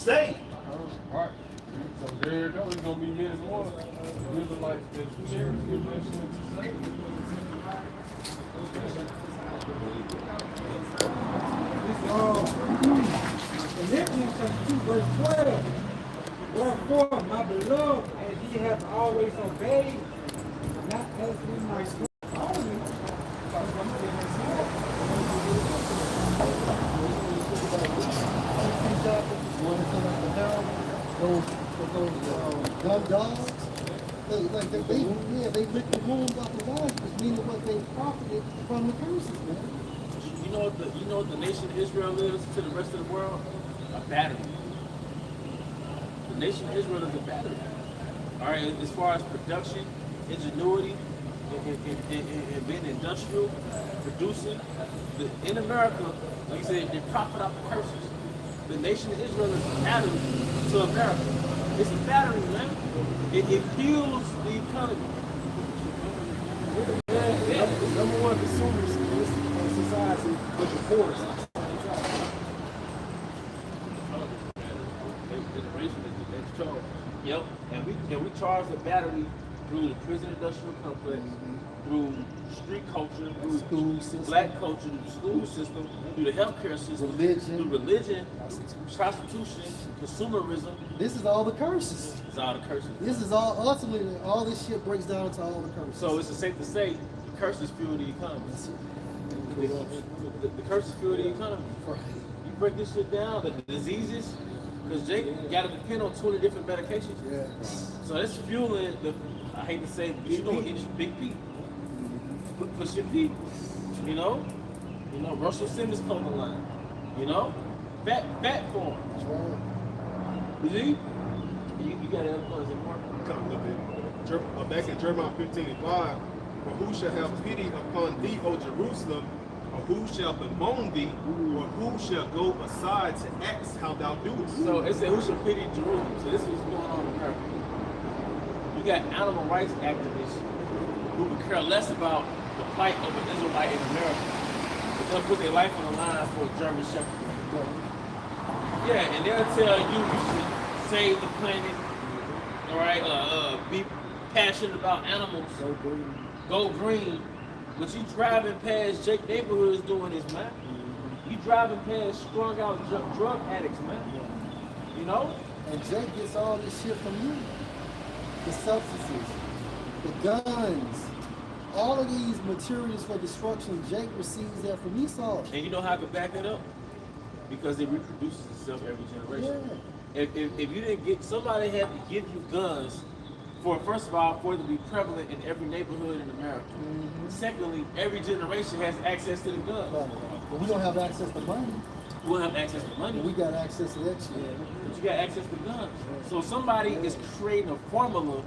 State. Right. So there you go. It's gonna be many more. Israelites that share the Philippians chapter 2, verse 12. Wherefore, my beloved, as ye have always obeyed, not as in my flesh only, gun dogs, they ripped the wounds off the lives, meaning what they profited from the curses, man. You know what the nation of Israel is to the rest of the world? A battery. The nation of Israel is a battery. All right, as far as production, ingenuity, and being industrial, producing, in America, like you said, they profit off the curses. The nation of Israel is a battery to America. It's a battery, man. It fuels the economy. the number one consumers in this society was the poorest. Yep, and we charge the battery through the prison industrial complex, through street culture, through School system. black culture, through the school system, through the healthcare system, through religion, prostitution, consumerism. This is all the curses. It's all the curses. This is all, ultimately, all this shit breaks down to all the curses. So it's safe to say the curses fuel the economy. The curses fuel the economy. You break this shit down, the diseases, because Jake got to depend on 20 different medications. Yeah. So it's fueling the, I hate to say it, but you know what it is, Big P. Pushing P. You know, Russell Simmons clothing line. You know, fat form. That's right. You see? You got other points in more? Come a little bit. Back in Jeremiah 15:5, for who shall have pity upon thee, O Jerusalem, or who shall bemoan thee, or who shall go aside to ask how thou doest? So it said, who should pity Jerusalem? So this is what's going on in America. You got animal rights activists who could care less about the plight of an Israelite in America. But they'll put their life on the line for a German Shepherd. Yeah, and they'll tell you should save the planet, all right, be passionate about animals, go green. But you driving past Jake neighborhoods doing this, man. You driving past strung out drug addicts, man. You know? And Jake gets all this shit from you. The substances, the guns, all of these materials for destruction, Jake receives that from Esau. And you know how I could back it up? Because it reproduces itself every generation. Yeah. If you didn't get, somebody had to give you guns for, first of all, for it to be prevalent in every neighborhood in America. Secondly, every generation has access to the gun. But we don't have access to money. We don't have access to money. But we got access to that shit. But you got access to guns. So somebody is creating a formula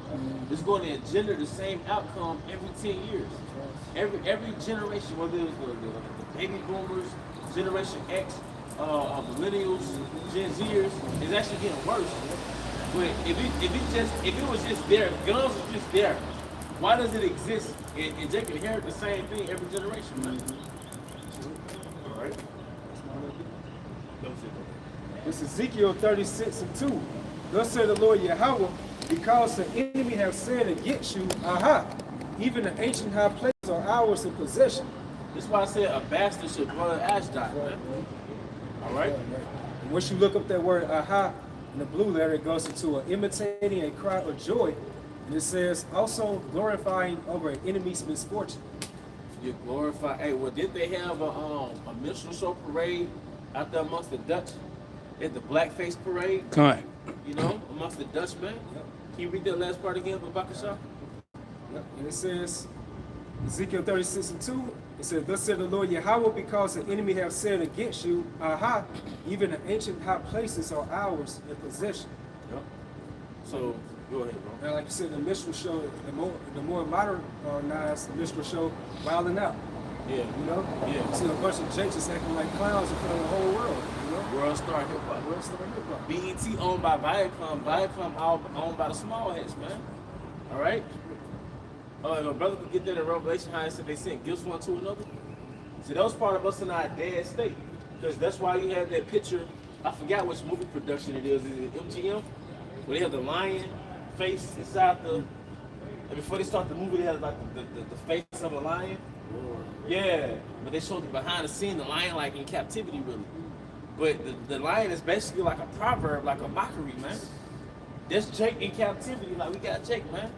that's going to engender the same outcome every 10 years. Every generation, whether it's the baby boomers, Generation X, millennials, Gen Zers, is actually getting worse. But if it was just there, if guns was just there, why does it exist? And they can inherit the same thing every generation, man. All right. It's Ezekiel 36:2. Thus said the Lord Yahawah, because the enemy have said against you, aha, even the ancient high places are ours in possession. That's why I said a bastard should brother Ashdod, man. All right. And once you look up that word aha in the blue letter, it goes into imitating a cry of joy. And it says also glorifying over an enemy's misfortune. You glorify. Hey, well, did they have a minstrel show parade out there amongst the Dutch? At the blackface parade? Correct. You know, amongst the Dutchmen? Yep. Can you read that last part again for Bakasha? Yep. And it says, Ezekiel 36:2, it says, thus said the Lord Yahawah, because the enemy have said against you, aha, even the ancient high places are ours in possession. Yep. So, go ahead, bro. And like you said, the minstrel show, the more modernized minstrel show, Wilding Out. Yeah. You know? Yeah. You see a bunch of jakes just acting like clowns in front of the whole world. You know? World Star Hip Hop. World Star Hip Hop. BET owned by Viacom. Viacom owned by the small heads, man. All right? Oh, and my brother could get that in Revelation, how it said they sent gifts one to another. See, that was part of us in our dead state. Because that's why you had that picture I forgot which movie production it is. Is it MGM? Where they have the lion face inside the. And before they start the movie, they have like the face of a lion. Yeah, but they showed the behind the scene, the lion like in captivity, really. But the lion is basically like a proverb, like a mockery, man. That's Jake in captivity. Like we got Jake, man.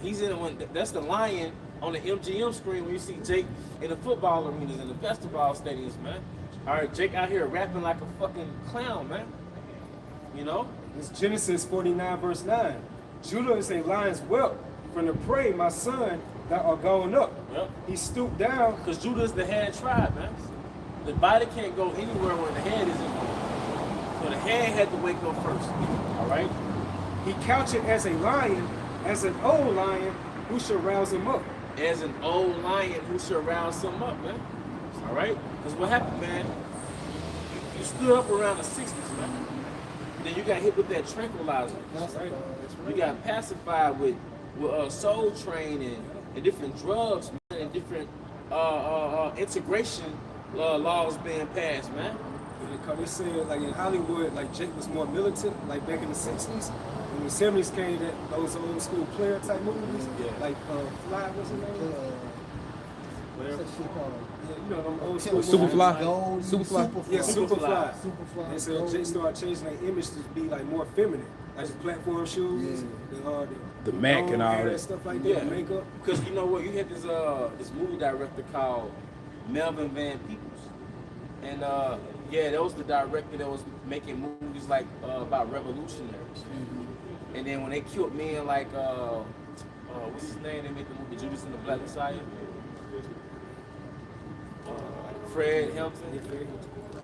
He's in one. That's the lion on the MGM screen when you see Jake in the football arenas and the basketball stadiums, man. All right, Jake out here rapping like a fucking clown, man. You know? It's Genesis 49 verse 9. Judah is a lion's whelp. From the prey, my son, that are going up. Yep. He stooped down. Because Judah is the head tribe, man. The body can't go anywhere where the head isn't going. So the head had to wake up first. All right? He couched as a lion, as an old lion, who shall rouse him up. As an old lion who should rouse him up, man. All right? Because what happened, man? You stood up around the 60s, man. Then you got hit with that tranquilizer. Right? You got pacified with Soul Train and different drugs, man, and different integration laws being passed, man. Because they said, like in Hollywood, like Jake was more militant, like back in the 60s. When the 70s came, those old school player type movies, like Fly, what's his name? What's that shit called? Yeah, you know them old school Superfly. Gold, Superfly. Yeah, Superfly. Superfly. They said Jake started changing their image to be like more feminine, like the platform shoes, The Mac and all hair, that. stuff like that, Yeah. makeup. Because you know what? You had this movie director called Melvin Van Peebles. And that was the director that was making movies like about revolutionaries. And then when they killed men like what's his name? They made the movie Judas and the Black Messiah. Fred Hampton.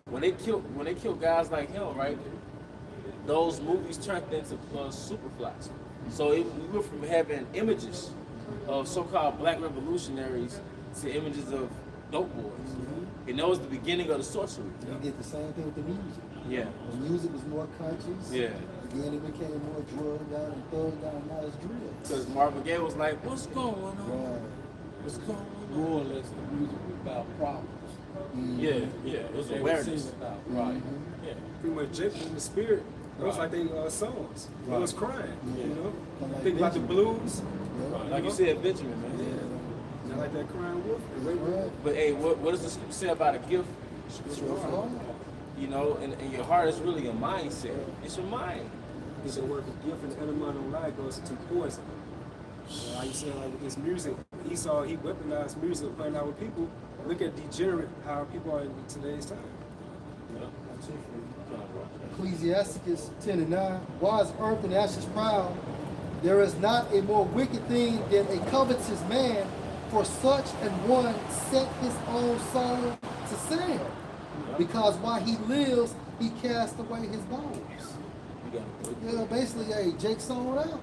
When they killed guys like him, right? Those movies turned into superflies. So we went from having images of so-called black revolutionaries to images of dope boys. And that was the beginning of the sorcery. You did the same thing with the music. Yeah. The music was more conscious. Yeah. Then it became more drugged out and thugged out, and now it's drill. Because Marvin Gaye was like, what's going on? Right. What's going on? More or less the music was about problems. Yeah, it was They awareness. were singing about, right. Yeah. Pretty much Jake in the spirit. It was like they songs. It was crying, you know? Think about the blues. Like you said, Benjamin, man. Yeah. Like that crying wolf. Right. But hey, what does the scripture say about a gift? You know, and your heart is really a mindset. It's your mind. It's a work of gift, and the element of life goes to poison. Like you said, like his music, Esau, he weaponized music, playing out with people. Look at degenerate how people are in today's time. Ecclesiasticus 10:9. Why is earth and ashes proud? There is not a more wicked thing than a covetous man, for such an one set his own soul to sin. Because while he lives, he casts away his bones. Yeah, basically, hey, Jake sold out.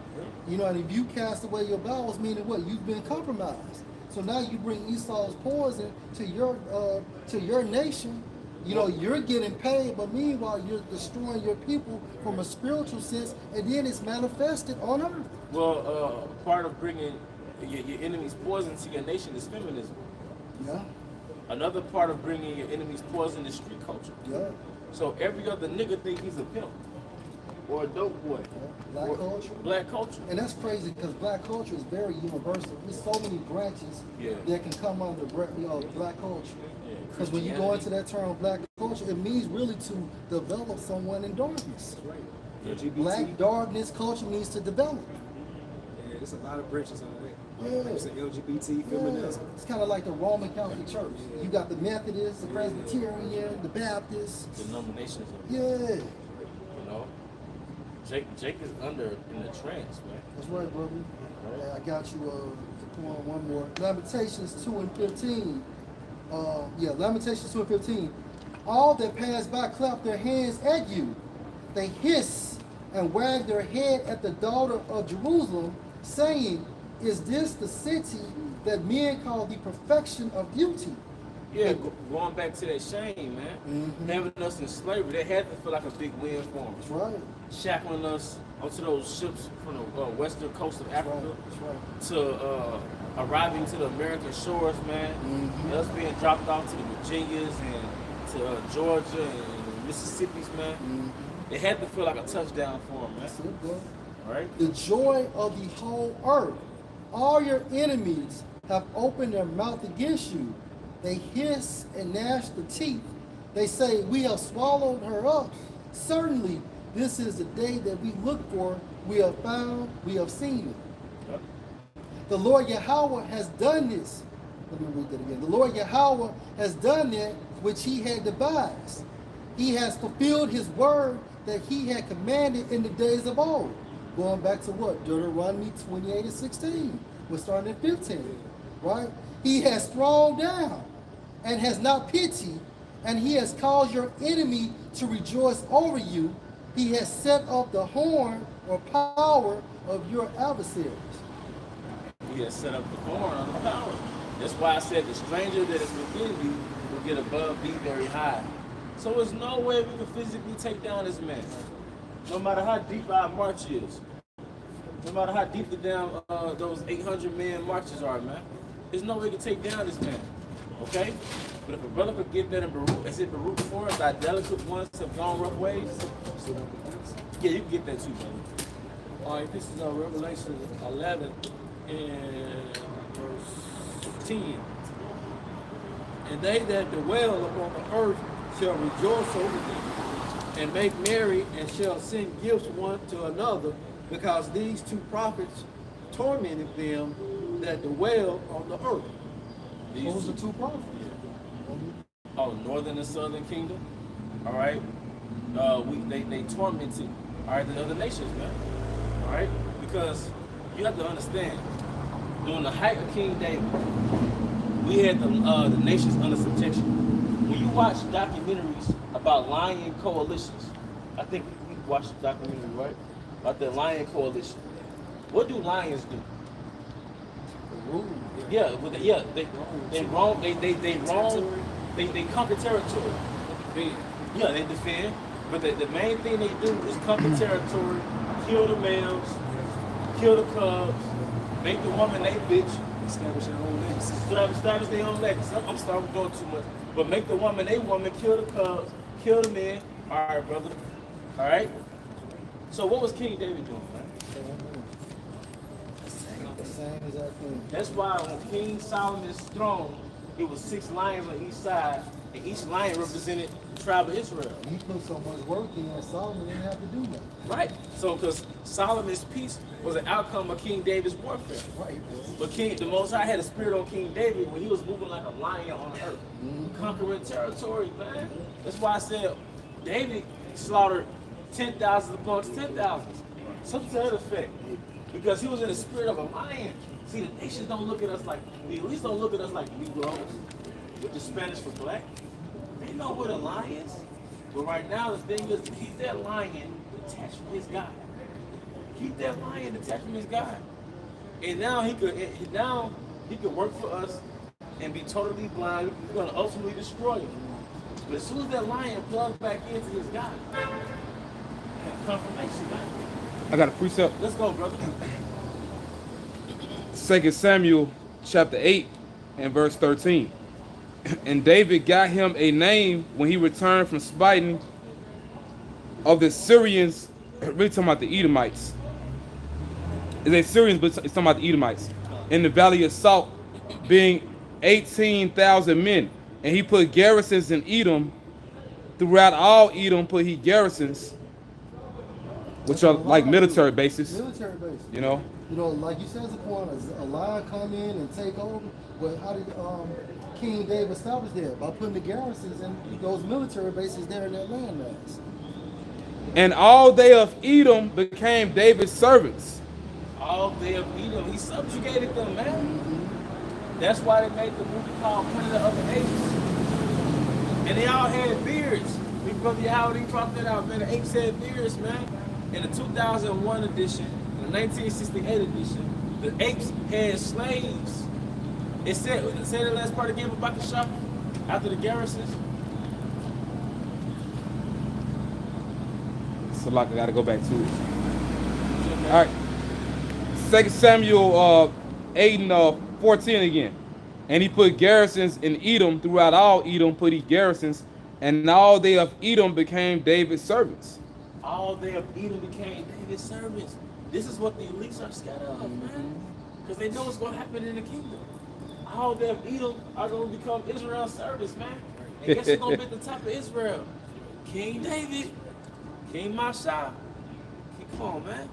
You know, and if you cast away your bowels, meaning what? You've been compromised. So now you bring Esau's poison to your nation. You know, you're getting paid, but meanwhile, you're destroying your people from a spiritual sense, and then it's manifested on earth. Well, part of bringing your enemy's poison to your nation is feminism. Yeah, Another part of bringing your enemy's poison is street culture. yeah. So every other nigga think he's a pimp or a dope boy. Black or culture. Black culture. And that's crazy because black culture is very universal. There's so many branches Yeah. that can come under black culture. Yeah, Because when you go into that term black culture, it means really to develop someone in darkness. LGBT. Black darkness culture means to develop. Yeah, there's a lot of branches on that. Yeah. Like you said, LGBT, Yeah. feminism. It's kind of like the Roman Catholic Church. You got the Methodists, the Presbyterian, the Baptists. Denominations of Yeah, you know. Jake is under in the trance, man. that's right, brother. Hey, I got you one more. Lamentations 2:15. Lamentations 2:15. All that pass by clap their hands at you. They hiss and wag their head at the daughter of Jerusalem, saying, is this the city that men call the perfection of beauty? Yeah, going back to that shame, man. Having us in slavery, that had to feel like a big win for them. That's right. Shackling us onto those ships from the western coast of Africa That's right. to arriving to the American shores, man. And us being dropped off to the Virginias and to Georgia and Mississippi's, man. It had to feel like a touchdown for them, man. That's it, bro. All right? The joy of the whole earth. All your enemies have opened their mouth against you. They hiss and gnash the teeth. They say, we have swallowed her up. Certainly, this is the day that we look for. We have found, we have seen it. Yep. The Lord Yahweh has done this. Let me read that again. The Lord Yahweh has done that which he had devised. He has fulfilled his word that he had commanded in the days of old. Going back to what? Deuteronomy 28 and 16. We're starting at 15, right? He has thrown down and has not pitied, and he has caused your enemy to rejoice over you. He has set up the horn or power of your adversaries. He has set up the horn on the power. That's why I said the stranger that is within you will get above thee very high. So there's no way we can physically take down this man. No matter how deep our march is. No matter how deep the down those 800 man marches are, man. There's no way to take down this man. Okay? But if a brother could get that in Baruch, is it Baruch 4? Thy delicate ones have gone rough ways? Yeah, you can get that too, brother. All right, this is Revelation 11 and verse 10. And they that dwell upon the earth shall rejoice over thee, and make merry, and shall send gifts one to another, because these two prophets tormented them that dwell on the earth. These Those are two prophets. Oh, northern and southern kingdom. All right. They tormented, all right, the other nations, man. All right, because you have to understand, during the height of King David, we had the nations under subjection. When you watch documentaries about lion coalitions, I think we watched the documentary, right, about the lion coalition. What do lions do? Yeah, they roam. They conquer territory. Yeah, they defend. But the main thing they do is conquer territory, kill the males, kill the cubs, make the woman they bitch, establish their own legacy. Establish their own legacy. I'm sorry, I'm doing too much. But make the woman they woman, kill the cubs, kill the men. All right, brother. All right. So what was King David doing, man? The same exact thing. That's why on King Solomon's throne, it was 6 lions on each side, and each lion represented the tribe of Israel. He put so much work in that Solomon didn't have to do that. Right. So, because Solomon's peace was an outcome of King David's warfare. Right, bro. But the Most High had a spirit on King David when he was moving like a lion on earth, conquering territory, man. That's why I said David slaughtered 10,000 amongst 10,000. Something to that effect. Because he was in the spirit of a lion. See, the nations don't look at us like, at least don't look at us like Negroes, with the Spanish for black. They know we're the lions. But right now, the thing is to keep that lion detached from his God. Keep that lion detached from his God. And now he could work for us and be totally blind. We're going to ultimately destroy him. But as soon as that lion plugs back into his God, confirmation, man. I got a precept. Let's go, brother. 2 Samuel chapter 8 and verse 13. And David got him a name when he returned from spiting of the Syrians. Really talking about the Edomites. It's a Syrians, but it's talking about the Edomites. In the valley of Salt, being 18,000 men. And he put garrisons in Edom. Throughout all Edom put he garrisons, which are like military bases. Military bases. You know, like you said, upon a lion come in and take over. But how did King David establish that? By putting the garrisons in those military bases there in that landmass. and all they of Edom became David's servants. All they of Edom, he subjugated them, man. That's why they made the movie called Planet of the Apes. And they all had beards. Big brother Yahawah brought that out, man. The apes had beards, man. In the 2001 edition, the 1968 edition, the apes had slaves. It said the last part again about the shop after the garrisons. So like I gotta go back to it. All right. 2 Samuel 8 and 14 again. And he put garrisons in Edom, throughout all Edom put he garrisons, And all they of Edom became David's servants. All they of Edom became David's servants. This is what the elites are scared of, man. Because they know what's going to happen in the kingdom. All they of Edom are going to become Israel's servants, man. And guess who's going to be at the top of Israel? King David. King Masha. Come on, man.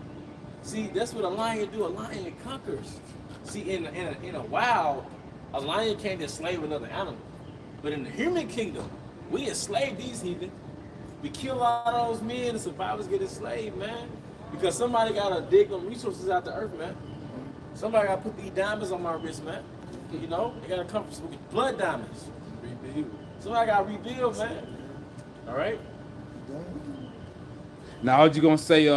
See, that's what a lion do. A lion conquers. See, in a wild, a lion can't enslave another animal. But in the human kingdom, we enslave these heathen. We kill all those men, the survivors get enslaved, man. Because somebody got to dig them resources out the earth, man. Somebody got to put these diamonds on my wrist, man. You know, they got to come from blood diamonds. Rebuild. Somebody got to rebuild, man. All right? Now, how you going to say,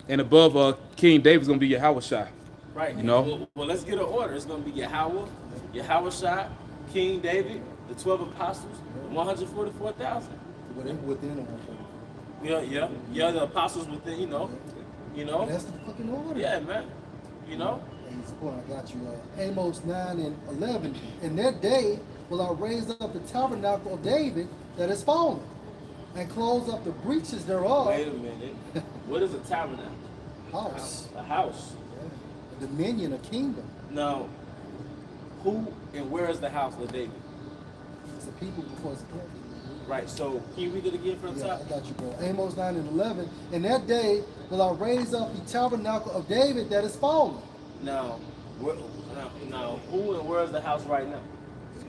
and above King David's going to be Yahawashai? Right. You know? Well, let's get an order. It's going to be Yahawashai, King David, the 12 apostles, 144,000. Within them. Yeah, the apostles within, you know. That's the fucking order. Yeah, man. You know? And this point I got you. Amos 9 and 11. In that day will I raise up the tabernacle of David that is fallen, and close up the breaches thereof. Wait a minute. What is a tabernacle? House. A house. Yeah. A dominion, a kingdom. Now, who and where is the house of David? It's the people before it's appointed. Right, so can you read it again from the Yeah, top? I got you, bro. Amos 9 and 11. In that day will I raise up the tabernacle of David that is fallen. Now, now, who and where is the house right now?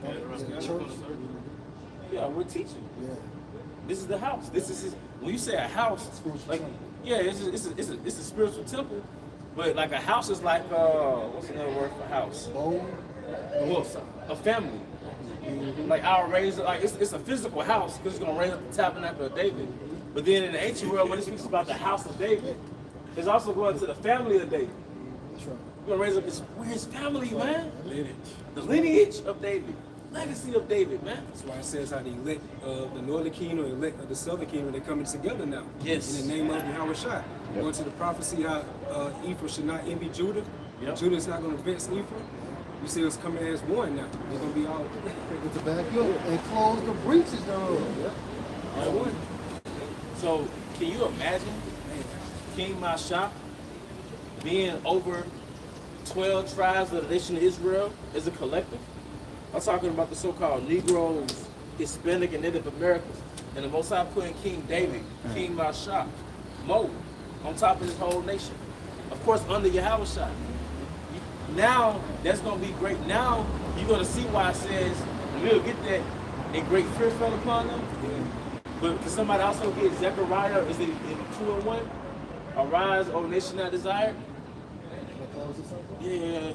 The church. Yeah, we're teaching. Yeah. This is the house. This is his, when you say a house, like, yeah, it's a spiritual temple, but like a house is like what's another word for house? Bold. Well, a family. Like I'll raise it, like it's a physical house because it's gonna raise up the tabernacle of David. But then in the ancient world, when it speaks about the house of David, it's also going to the family of David. That's right. We're gonna raise up his family, man. The lineage of David, legacy of David, man. That's why it says how the elect of the northern kingdom and elect of the southern kingdom, they're coming together now. Yes. In the name of Yahawashi. Going to the prophecy how Ephraim should not envy Judah. Yep. Judah is not going to vex Ephraim. You see us coming as one now. They're going to be all With the back yoke and close the breaches thereof. all one. So can you imagine King Masha being over 12 tribes of the nation of Israel as a collective? I'm talking about the so-called Negroes, Hispanic, and Native Americans. And the Most High putting King David, King Masha, Mo, on top of his whole nation. Of course, under Yahawashi. Now, that's going to be great. Now, you're going to see why it says, and we'll get that, a great fear fell upon them. But can somebody also get Zechariah, is it in 2 and 1? Arise, O nation not desired? Yeah.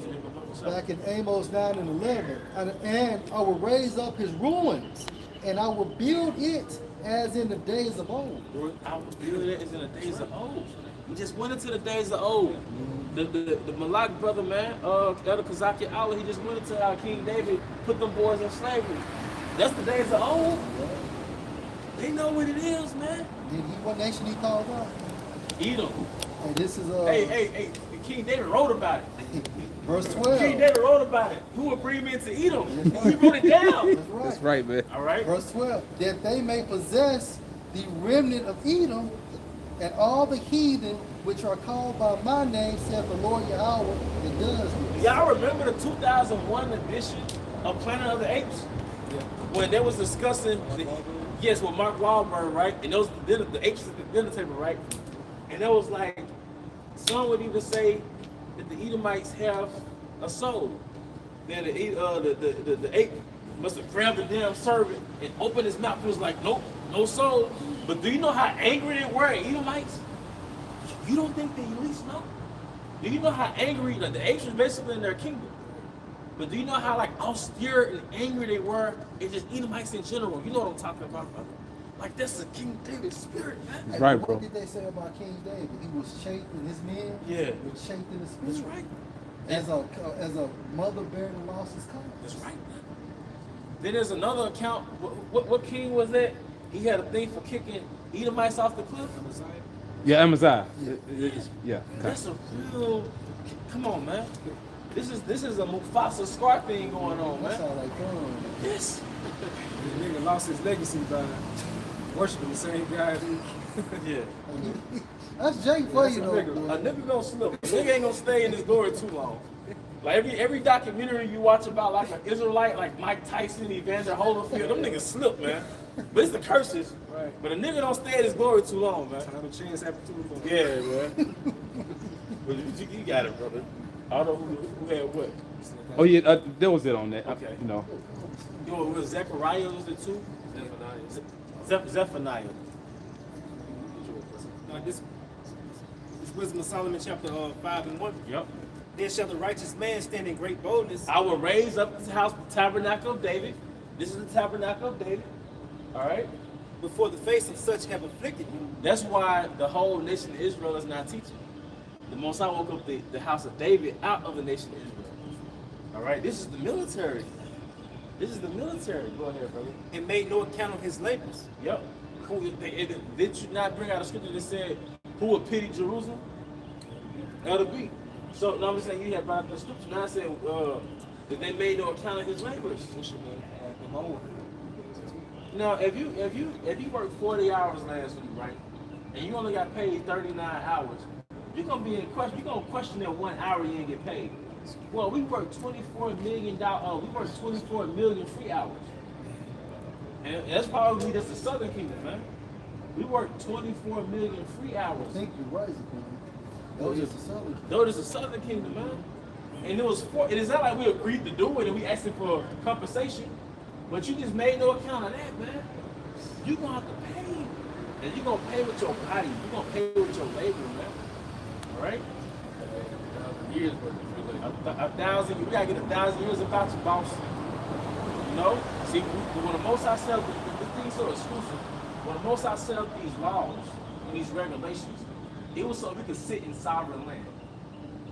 Back in Amos 9 and 11. And I will raise up his ruins, and I will build it as in the days of old. I will build it as in the days of old. We just went into the days of old. The Malak brother, man, Elder Kazaki Allah, he just went into how King David put them boys in slavery. That's the days of old. They know what it is, man. Did he, what nation he called out? Edom. And this is Hey, King David wrote about it. verse 12. King David wrote about it. Who would bring me into Edom? He wrote it down. That's right. That's right, man. All right. Verse 12. That they may possess the remnant of Edom and all the heathen which are called by my name, saith the Lord Yahweh, that does this. Y'all remember the 2001 edition of Planet of the Apes? When they was discussing, with Mark Wahlberg, right? And those the apes at the dinner table, right? And it was like, some would even say that the Edomites have a soul. Then the ape must have grabbed the damn servant and opened his mouth. It was like, nope, no soul. But do you know how angry they were at Edomites? You don't think they at least know? Do you know how angry, like the apes was basically in their kingdom? But do you know how like austere and angry they were at just Edomites in general? You know what I'm talking about, brother? Like that's the King David spirit, man. That's right, bro. What did they say about King David? He was shaped in his men. Yeah. Was shaped in the spirit. That's right. As a mother bearing lost his cubs. That's right, man. Then there's another account. What king was that? He had a thing for kicking Edomites off the cliff. Yeah, Amaziah. Yeah. Okay. That's a real. Come on, man. This is a Mufasa Scar thing going on, That's man. all like fun. Yes. The nigga lost his legacy by worshiping the same guy who. Yeah. That's Jake for you, That's a though. nigga. boy. A nigga gonna slip. A nigga ain't gonna stay in his glory too long. Like every documentary you watch about like an Israelite, like Mike Tyson, Evander Holyfield, them niggas slip, man. But it's the curses. Right. But a nigga don't stay in his glory too long, man. Time to chance happened to him. Yeah, man. But you got it, brother. I don't know who had what. Oh yeah, that was it on that. Okay. You know. You know, was Zechariah was it too? Zephaniah. This Wisdom of Solomon, chapter 5 and 1. Yep. Then shall the righteous man stand in great boldness. I will raise up this house, the tabernacle of David. This is the tabernacle of David. All right. Before the face of such have afflicted you. That's why the whole nation of Israel is not teaching. The Most High woke up the house of David out of the nation of Israel. All right. This is the military. This is the military. Go ahead, brother. And made no account of his labors. Yep. Did you not bring out a scripture that said, "Who would pity Jerusalem?" That'll be. So now I'm saying you have brought up the scripture. Now I said that they made no account of his labors. Now, if you work 40 hours last week, right, and you only got paid 39 hours, you're gonna be in question. You're gonna question that 1 hour you didn't get paid. Well, we worked $24 million. We worked 24 million free hours, and that's probably just the Southern Kingdom, man. We worked 24 million free hours. I think you're right, Zakiya. That was just a southern. Though it's the Southern Kingdom, man. And it is not like we agreed to do it and we asked for compensation. But you just made no account of that, man. You're gonna have to pay. And you're gonna pay with your body. You're gonna pay with your labor, man. Alright? Years worth of 1,000, you gotta get 1,000 years about you, boss. You know? See, when the Most High set up, the thing's so exclusive. When the Most High set up these laws and these regulations, it was so we could sit in sovereign land.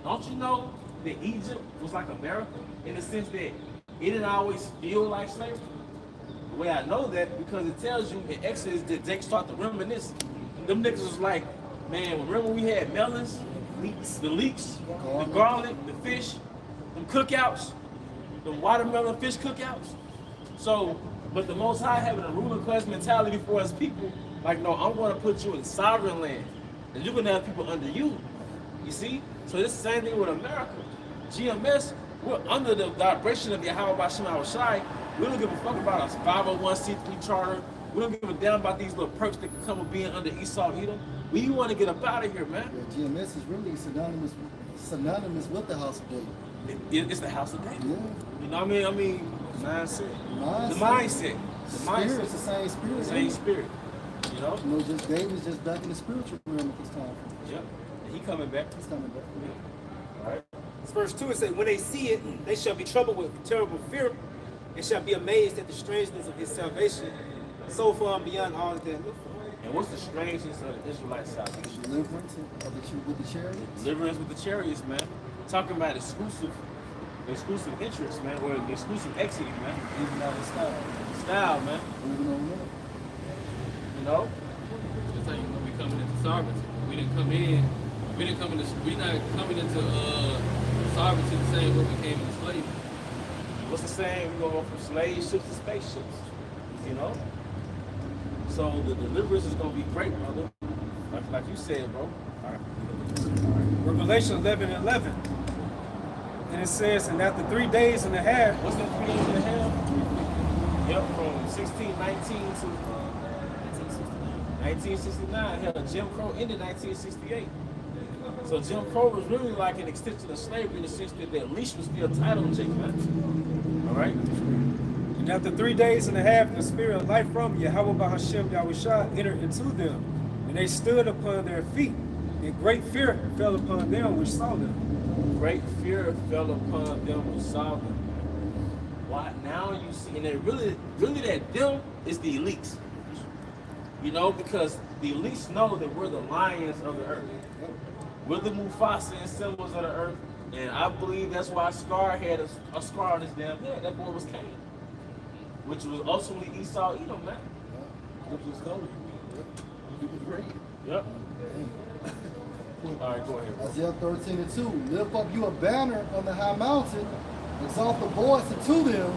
Don't you know that Egypt was like America in the sense that it didn't always feel like slavery? The way I know that because it tells you in Exodus that they start to reminisce. Them niggas was like, man, remember we had melons, the leeks, the garlic, the fish, them cookouts, the watermelon fish cookouts. So, but the Most High having a ruling class mentality for his people, like, no, I'm going to put you in sovereign land. And you're going to have people under you. You see? So it's the same thing with America. GMS, we're under the vibration of YAHAWASHI. We don't give a fuck about a 501c3 charter. We don't give a damn about these little perks that can come with being under Esau Edom. We want to get up out of here, man. Yeah, GMS is really synonymous with the house of David. It's the house of David. Yeah. You know what I mean? Mindset. The mindset. The spirit, it's the same spirit. The same spirit. You know? You know, just David's just back in the spiritual realm at this time. Yep. And he coming back. He's coming back. All right. Verse 2, it says, when they see it, they shall be troubled with terrible fear, and shall be amazed at the strangeness of his salvation, so far and beyond all that they look for. And what's the strangeness of the Israelite salvation? Deliverance with the chariots. Deliverance with the chariots, man. Talking about exclusive interests, man, or exclusive exiting, man. Even out of style. Style, man. Moving on up. You know? Just like when we coming into sovereignty. We didn't come into sovereignty the same way we came into slavery. What's the saying? We're going from slave ships to spaceships. You know? So the deliverance is going to be great, brother. Like you said, bro. All right. Revelation 11:11. And it says, and after 3 days and a half, What's the 3 days and a half? Yep, from 1619 to 1969. Hell, Jim Crow ended 1968. So Jim Crow was really like an extension of slavery in the sense that the leash was still tied on Jake, man. All right? and after 3 days and a half, the spirit of life from YAHAWASHI entered into them, and they stood upon their feet, and great fear fell upon them which saw them. Great fear fell upon them who saw them. Why now you see, and it really that them is the elites. You know, because the elites know that we're the lions of the earth. We're the Mufasa and symbols of the earth. And I believe that's why Scar had a scar on his damn head. That boy was Cain. Which was ultimately Esau Edom, man. Which was Gold. He was great. Yep. quick. All right, go ahead, bro. Isaiah 13 and 2. Lift up you a banner on the high mountain, exalt the voice unto them,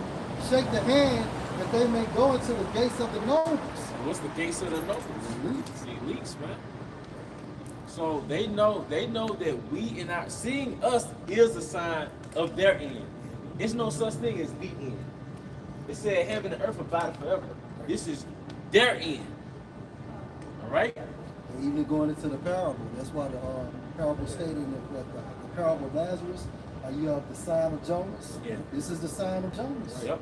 shake the hand, that they may go into the gates of the nobles. What's the gates of the nobles? Elites. The elites, man. So they know that we in our seeing us is a sign of their end. There's no such thing as the end. It said heaven and earth abide forever. This is their end. All right? And even going into the parable, that's why the parable stated in the parable of Lazarus, you have the sign of Jonas. Yeah. This is the sign of Jonas. Yep.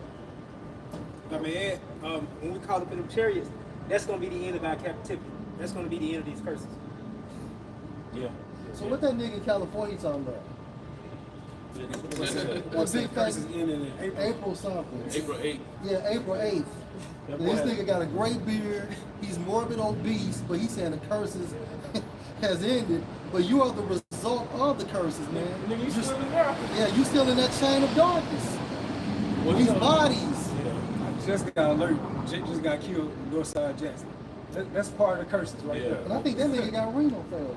I mean, when we call up in them chariots, that's going to be the end of our captivity. That's going to be the end of these curses. Yeah. So what that nigga in California talking about? That big Curses thing, in and April. April something. April 8th. Yeah, April 8th. That This boy nigga got a great beard. He's morbid obese, but he's saying the curses has ended. But you are the result of the curses, man. Nigga, you Just- still in there? yeah, you still in that chain of darkness. These bodies. I just got alert. Jake just got killed in Northside Jackson. That's part of the curses right Yeah. there. And I think that nigga got renal failure.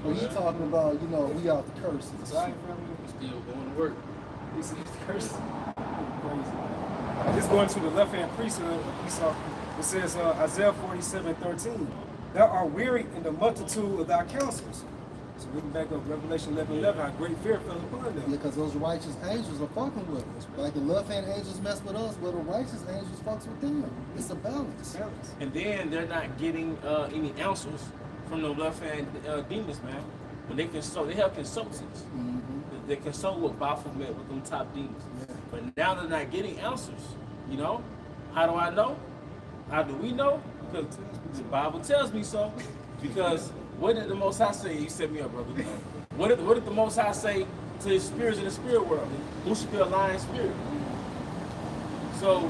When he talking about, we are the curses. So I ain't family. Still going to work. He said it's curses. Crazy. Just going to the left-hand priesthood of Esau, it says Isaiah 47:13. Thou art weary in the multitude of thy counsels. So we can back up Revelation 11:11. How great fear fell upon them. Yeah, because those righteous angels are fucking with us. Like the left-hand angels mess with us, but the righteous angels fucks with them. It's a balance. And then they're not getting any answers from the left-hand demons, man. When they consult, they have consultants. They consult with Baphomet, with them top demons. Yeah. But now they're not getting answers. You know? How do I know? How do we know? Because the Bible tells me so. Because what did the Most High say? You set me up, brother. What did the Most High say to his spirits in the spirit world? Who should be a lying spirit? So,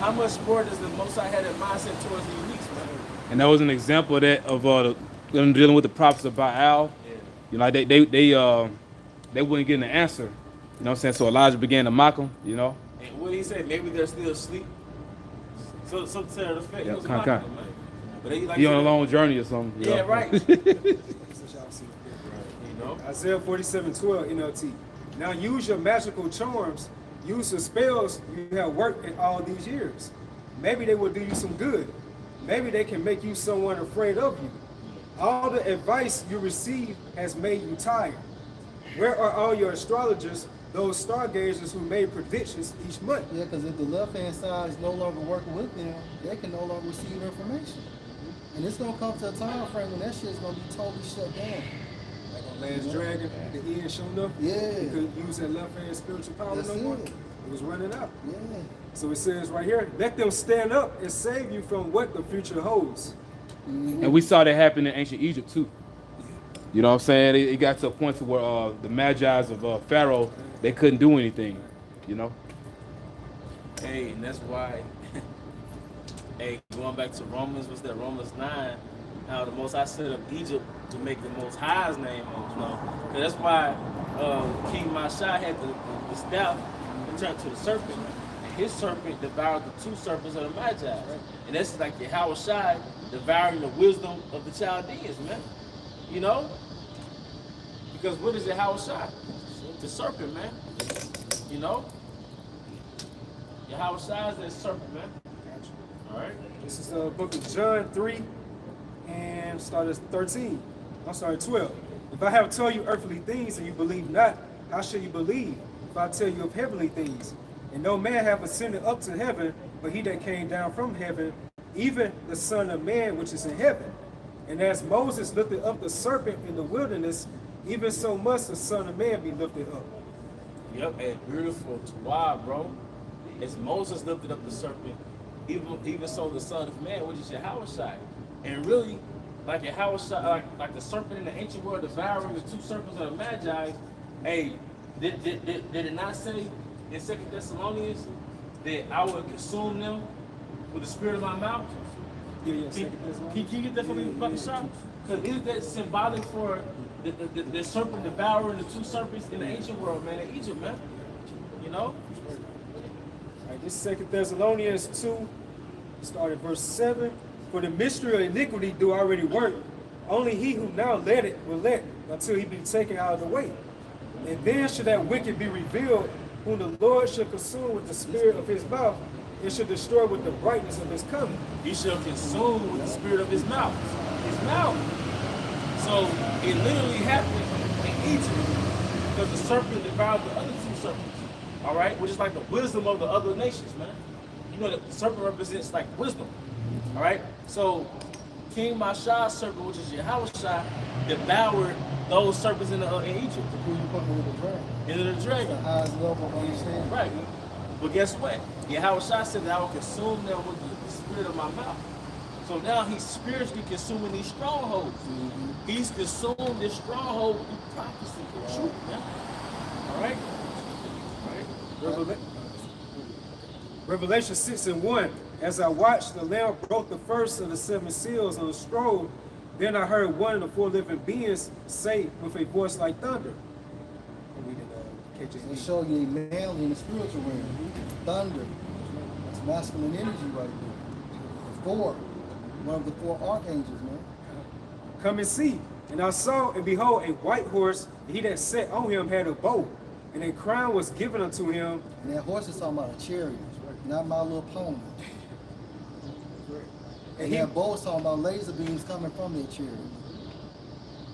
how much more does the Most High have that mindset towards the elites, man? And that was an example of that of them dealing with the prophets of Baal. Yeah. You know, like they wouldn't get an answer. You know what I'm saying? So Elijah began to mock them, you know. And what did he say? Maybe they're still asleep. So to the effect, Yeah, he was kinda. mocking them, man. But they, like He on a said, long journey or something. you Yeah, know? right. You know? Isaiah 47:12 NLT. Now use your magical charms, use the spells you have worked in all these years. Maybe they will do you some good. Maybe they can make you someone afraid of you. All the advice you receive has made you tired. Where are all your astrologers, those stargazers who made predictions each month? Yeah, because if the left-hand side is no longer working with them, they can no longer receive information. And it's going to come to a time frame when that shit's going to be totally shut down. Like on Last Dragon, at the end showing up. Yeah. You couldn't use that left hand spiritual power That's no more. it. It was running out. Yeah. So it says right here, let them stand up and save you from what the future holds. And we saw that happen in ancient Egypt too. You know what I'm saying? It got to a point to where the magi's of Pharaoh, they couldn't do anything. You know? Hey, and that's why, hey, going back to Romans, what's that, Romans 9, how the Most High set up Egypt to make the Most High's name known, you know? And that's why King Mashai had the staff and turned to the serpent. And his serpent devoured the two serpents of the Magi. Right? And that's like YAHAWASHI devouring the wisdom of the Chaldeans, man. You know? Because what is YAHAWASHI? The serpent, man. You know? YAHAWASHI is that serpent, man. All right? This is the book of John 3 and start at 13. I'm sorry, 12. If I have told you earthly things and you believe not, how shall you believe if I tell you of heavenly things? And no man hath ascended up to heaven, but he that came down from heaven, even the Son of Man which is in heaven. And as Moses lifted up the serpent in the wilderness, even so must the Son of Man be lifted up. Yep, and beautiful. Wow, bro. As Moses lifted up the serpent, even so the Son of Man, which is YAHAWASHI. And really, like YAHAWASHI, like the serpent in the ancient world devouring the two serpents of the Magi, hey, did it not say in 2 Thessalonians that I will consume them with the spirit of my mouth? Yeah, Can you get that for me, Bucket Shop? Because isn't that symbolic for the serpent devouring the two serpents in the ancient world, man, in Egypt, man? You know? All right, this is 2 Thessalonians 2, start at verse 7. For the mystery of iniquity do already work. Only he who now let it will let until he be taken out of the way. And then should that wicked be revealed, whom the Lord shall consume with the spirit of his mouth, and shall destroy with the brightness of his coming. He shall consume with the spirit of his mouth. His mouth. So it literally happened in Egypt because the serpent devoured the other two serpents. All right, which is like the wisdom of the other nations, man. You know that the serpent represents like wisdom. All right, so King Masha's serpent, which is YAHAWASHI, devoured those serpents in Egypt. Who you put with the dragon? Into the The dragon. highest level of understanding. Right. But guess what? YAHAWASHI said that I will consume them with the spirit of my mouth. So now he's spiritually consuming these strongholds. He's consumed this stronghold through prophecy, the truth, man. All right? Revelation 6:1. As I watched, the Lamb broke the first of the 7 seals on the scroll. Then I heard one of the 4 living beings say with a voice like thunder. I'm reading They KJV. show you a manly in the spiritual realm. Thunder. That's masculine energy right there. 4. One of the 4 archangels, man. Come and see. And I saw, and behold, a white horse, and he that sat on him had a bow, and a crown was given unto him. And that horse is talking about a chariot, not My Little Pony. And that bow is talking about laser beams coming from that chariot.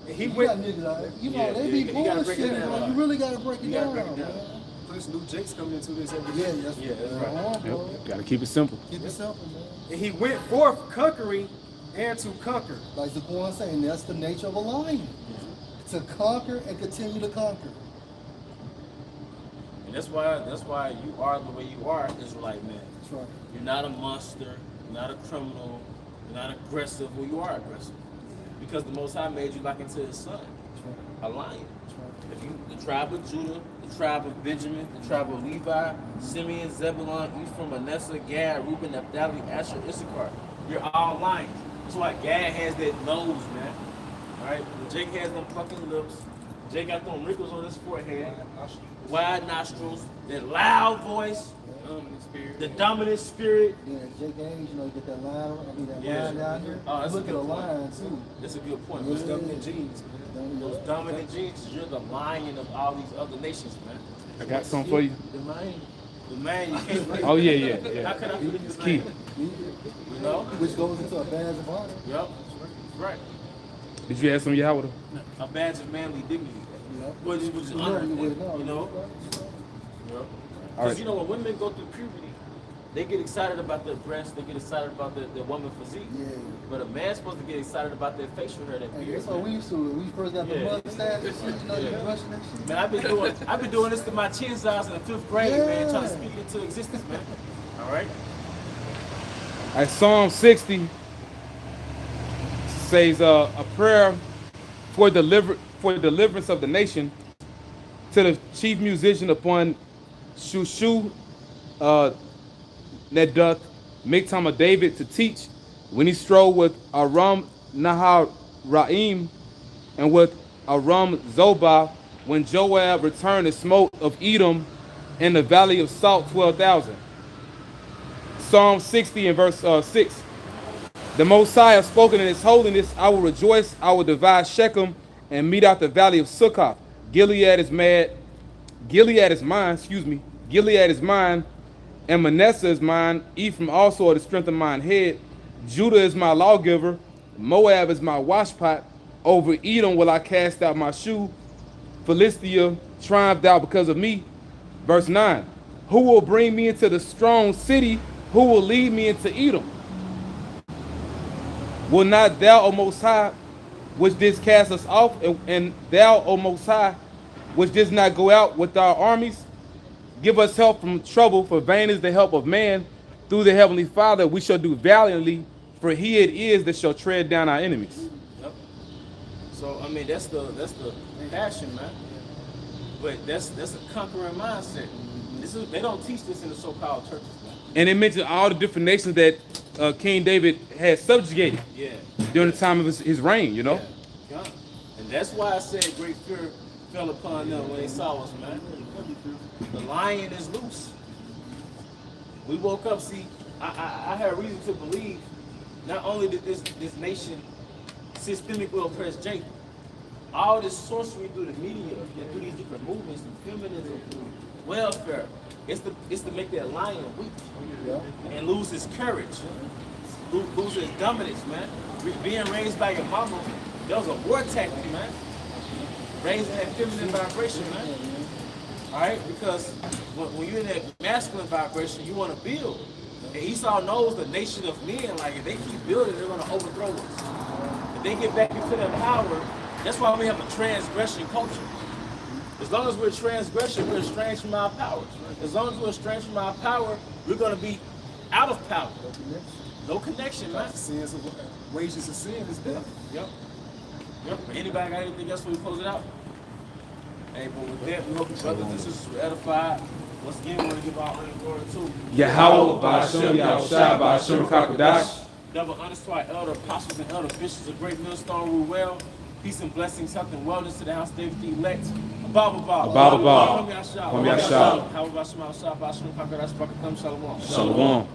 And he You went. got niggas out there. You know, Yeah, they yeah, be you gotta break it bullshitting, down. bro. You really gotta break it You gotta down, break it down. man. Plus, new Jake's coming into this every Yeah, day. that's Yeah, that's right. bro. Got to keep it simple. Keep it simple, man. And he went forth conquering and to conquer. Like Zaquan saying, that's the nature of a lion. To conquer and continue to conquer. And that's why you are the way you are, Israelite man. That's right. You're not a monster, you're not a criminal, you're not aggressive. Well, you are aggressive. Because the Most High made you like into his son, That's right. a lion. That's right. If you, the tribe of Judah, the tribe of Benjamin, the tribe of Levi, Simeon, Zebulun, Ephraim, Manasseh, Gad, Reuben, Naphtali, Asher, Issachar, you're all lions. That's why Gad has that nose, man. All right, Jake has them fucking lips. Jake got them wrinkles on his forehead, wide nostrils, that loud voice, the dominant spirit. Yeah, Jake Age, you know, you get that line, that Yeah. line down here. Oh, that's a Look at good a point. lion, too. That's a good point. Yeah. Those dominant genes, man. Those dominant genes, you're the lion of all these other nations, man. I got something for you. The man. The man, you can't forget. Oh, yeah. How can I forget It's the key. man? You know? Which goes into a badge of honor. Yep. Right. Did you ask some Yahweh? A badge of manly dignity. You know? Which is You honor, know, you know? All Because right. you know, when women go through puberty, they get excited about their breasts, they get excited about their woman physique. Yeah. But a man's supposed to get excited about their facial hair, that Hey, beard. that's what we used to do. When we first got the Yeah. mustache and shit, you know, you Yeah. brushing that shit. Man, I've been doing this to my chin size in the 5th grade, man, trying to Yeah. speak it into existence, man. All right? All right, Psalm 60 says a prayer for deliverance of the nation to the chief musician upon Shushu Neduth, Miktam of David, to teach when he strode with Aram Naharaim and with Aram Zobah, when Joab returned and smote of Edom in the valley of Salt 12,000. Psalm 60 and verse 6. The Most High have spoken in his holiness. I will rejoice. I will divide Shechem and meet out the valley of Succoth. Gilead is mad. Gilead is mine, Gilead is mine, and Manasseh is mine. Ephraim also are the strength of mine head. Judah is my lawgiver. Moab is my washpot. Over Edom will I cast out my shoe. Philistia triumphed out because of me. Verse 9. Who will bring me into the strong city? Who will lead me into Edom? Will not thou, O Most High, which didst cast us off, and thou, O Most High, which didst not go out with our armies? Give us help from trouble, for vain is the help of man. Through the heavenly Father we shall do valiantly, for he it is that shall tread down our enemies. Yep. So I mean that's the passion, man. But that's a conquering mindset. They don't teach this in the so-called churches, man. And it mentioned all the different nations that King David had subjugated Yeah. during the time of his reign, you know? Yeah. And that's why I said great fear fell upon them when they saw us, man. The lion is loose. We woke up, see, I had reason to believe not only did this nation systemically oppress Jacob, all this sorcery through the media and through these different movements, through feminism, through welfare, it's to make that lion weak and lose his courage, lose his dominance, man. Being raised by your mama, that was a war tactic, man. Raising that feminine vibration, man. All right, because when you're in that masculine vibration, you want to build. And Esau knows the nation of men, like if they keep building, they're going to overthrow us. If they get back into their power, that's why we have a transgression culture. As long as we're transgression, we're estranged from our power. As long as we're estranged from our power, we're going to be out of power. No connection, man. Sins of wages of sin is death. Yep. Anybody got anything else before we close it out? Hey, but with that, we hope you brothers and sisters were edified. Once again, we want to give our honor and glory to Yahweh, Ba'ashem, Yahushua, Ba'ashem, Kakadash. double honors to our elder apostles and elder bishops, a great millstone rule well. Peace and blessings, health and wellness to the house of David the elect. Abba. Shalom. Shalom.